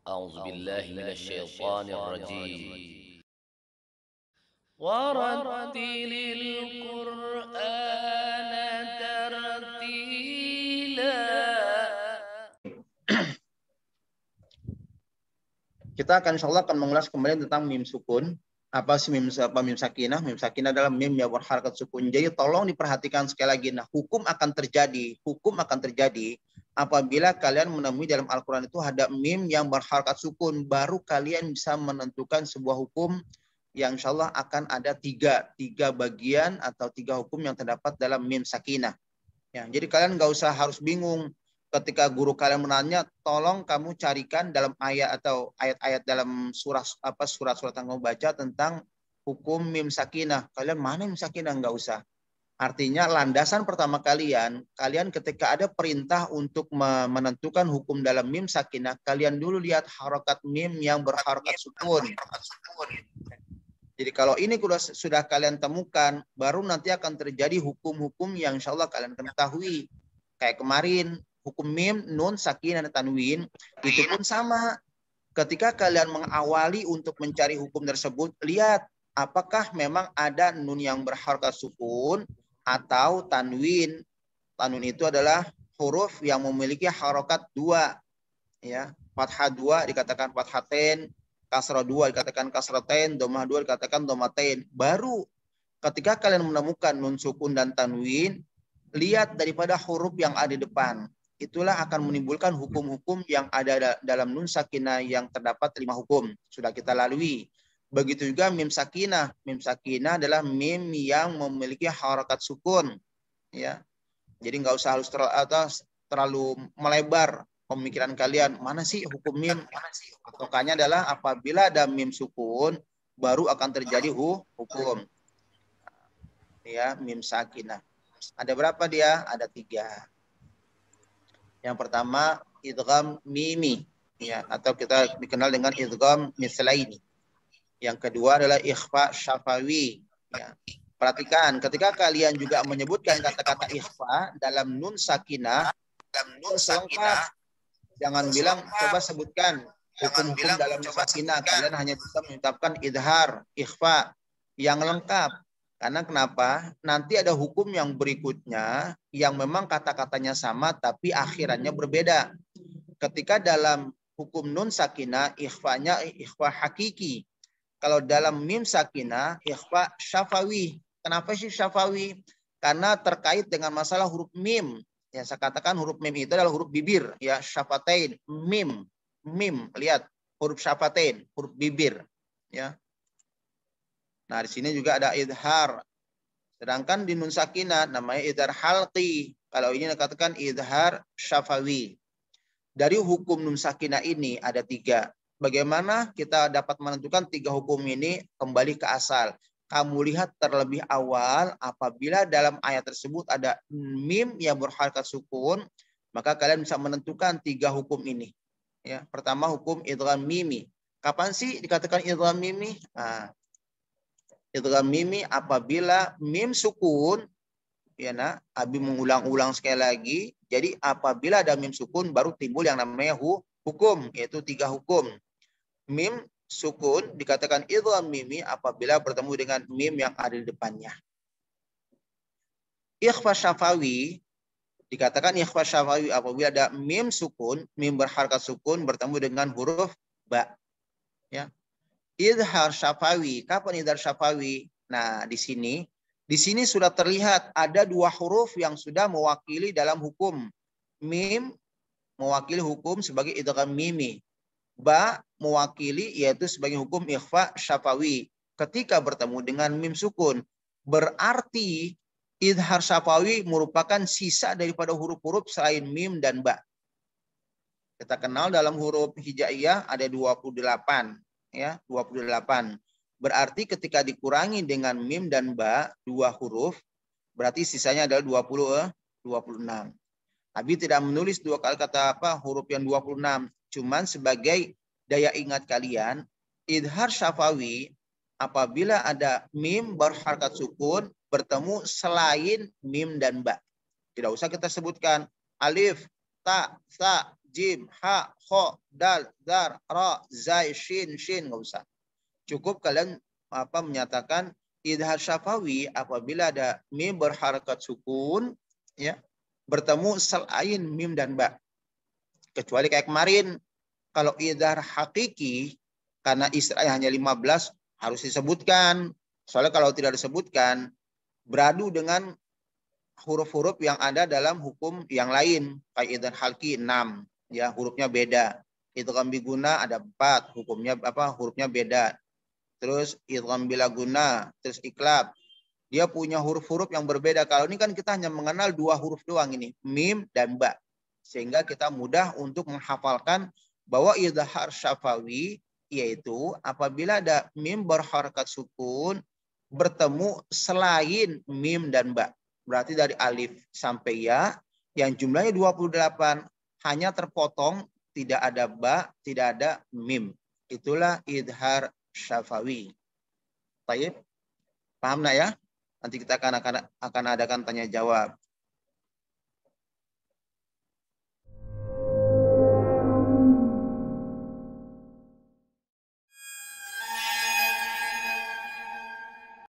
أعوذ بالله من الشيطان الرجيم ورتل القرآن ترتيلا. Kita akan insyaallah akan mengulas kembali tentang mim sukun. Apa sih mim sakinah? Mim sakinah adalah mim yang berharakat sukun. Jadi tolong diperhatikan sekali lagi. Nah, hukum akan terjadi apabila kalian menemui dalam Al-Qur'an itu ada mim yang berharakat sukun, baru kalian bisa menentukan sebuah hukum yang insyaallah akan ada tiga bagian atau tiga hukum yang terdapat dalam mim sakinah. Ya, jadi kalian nggak usah harus bingung ketika guru kalian menanya, tolong kamu carikan dalam ayat atau ayat-ayat dalam surat-surat yang kamu baca tentang hukum mim sakinah. Kalian mana mim sakinah? Nggak usah. Artinya landasan pertama kalian ketika ada perintah untuk menentukan hukum dalam mim sakinah, kalian dulu lihat harokat mim yang berharokat sukun. Jadi kalau ini sudah kalian temukan, baru nanti akan terjadi hukum-hukum yang insya Allah kalian ketahui. Kayak kemarin, hukum mim, nun, sakinah, dan tanwin, itu pun sama. Ketika kalian mengawali untuk mencari hukum tersebut, lihat apakah memang ada nun yang berharokat sukun atau tanwin. Tanwin itu adalah huruf yang memiliki harokat dua. Ya, fathah dua dikatakan fathatain, kasrah dua dikatakan kasratain, domah dua dikatakan domatain. Baru ketika kalian menemukan nun sukun dan tanwin, lihat daripada huruf yang ada di depan. Itulah akan menimbulkan hukum-hukum yang ada dalam nun sakinah yang terdapat 5 hukum. Sudah kita lalui. Begitu juga mim sakinah. Mim sakinah adalah mim yang memiliki harakat sukun. Ya. Jadi nggak usah harus terlalu melebar pemikiran kalian. Mana sih hukum mim? Pokoknya adalah apabila ada mim sukun, baru akan terjadi hukum. Ya, mim sakinah. Ada berapa dia? Ada 3. Yang pertama idgham mimi, ya, atau kita dikenal dengan idgham mislaini. Yang kedua adalah ikhfa syafawi. Ya. Perhatikan, ketika kalian juga menyebutkan kata-kata ikhfa dalam nun sakinah, selengkap. Jangan bilang coba sebutkan hukum-hukum dalam nun sakinah. Kalian hanya bisa mengucapkan idhar, ikhfa yang lengkap. Karena kenapa? Nanti ada hukum yang berikutnya yang memang kata-katanya sama tapi akhirannya berbeda. Ketika dalam hukum nun sakinah, ikhfanya ikhfa hakiki. Kalau dalam mim sakinah, ikhfa syafawi. Kenapa sih syafawi? Karena terkait dengan masalah huruf mim. Ya, saya katakan huruf mim itu adalah huruf bibir. Ya, syafatain, mim. Mim, lihat. Huruf syafatain, huruf bibir. Ya. Nah, di sini juga ada idhar. Sedangkan di nun sakinah namanya idhar halqi. Kalau ini dikatakan idhar syafawi. Dari hukum nun sakinah ini ada 3. Bagaimana kita dapat menentukan 3 hukum ini? Kembali ke asal. Kamu lihat terlebih awal apabila dalam ayat tersebut ada mim yang berharakat sukun, maka kalian bisa menentukan 3 hukum ini. Ya, pertama hukum idgham mimi. Kapan sih dikatakan idgham mimi? Nah, idgham mimi apabila mim sukun, ya nak, Abi mengulang-ulang sekali lagi. Jadi apabila ada mim sukun baru timbul yang namanya hukum, yaitu 3 hukum. Mim sukun dikatakan idgham mimi apabila bertemu dengan mim yang ada di depannya. Ikhfa syafawi dikatakan ikhfa syafawi apabila ada mim sukun, mim berharakat sukun bertemu dengan huruf ba. Ya. Idhar syafawi. Kapan idhar syafawi? Nah, di sini sudah terlihat ada 2 huruf yang sudah mewakili dalam hukum. Mim mewakili hukum sebagai idgham mimi. Ba mewakili yaitu sebagai hukum ikhfa syafawi. Ketika bertemu dengan mim sukun, berarti idhar syafawi merupakan sisa daripada huruf-huruf selain mim dan ba. Kita kenal dalam huruf hijaiyah ada 28. Ya, 28. Berarti ketika dikurangi dengan mim dan ba 2 huruf, berarti sisanya adalah 26. Nabi tidak menulis 2 kali kata huruf yang 26. Cuman sebagai daya ingat kalian, idhar syafawi apabila ada mim berharakat sukun bertemu selain mim dan ba. Tidak usah kita sebutkan alif, ta, sa, jim, ha, kho, dal, dar, ra, zai, shin, nggak usah. Cukup kalian menyatakan idhar syafawi apabila ada mim berharakat sukun, ya, bertemu selain mim dan ba. Kecuali kayak kemarin, kalau idhar hakiki karena Israel hanya 15 harus disebutkan. Soalnya kalau tidak disebutkan beradu dengan huruf-huruf yang ada dalam hukum yang lain. Kayak idhar halki 6, ya, hurufnya beda. Idgham biguna ada 4, hukumnya hurufnya beda. Terus idgham bila guna, terus iklab. Dia punya huruf-huruf yang berbeda. Kalau ini kan kita hanya mengenal 2 huruf doang ini, mim dan ba. Sehingga kita mudah untuk menghafalkan bahwa idhar syafawi yaitu apabila ada mim berharakat sukun bertemu selain mim dan ba. Berarti dari alif sampai ya yang jumlahnya 28 hanya terpotong, tidak ada ba, tidak ada mim. Itulah idhar syafawi. Baik, paham nak ya? Nanti kita akan adakan tanya jawab.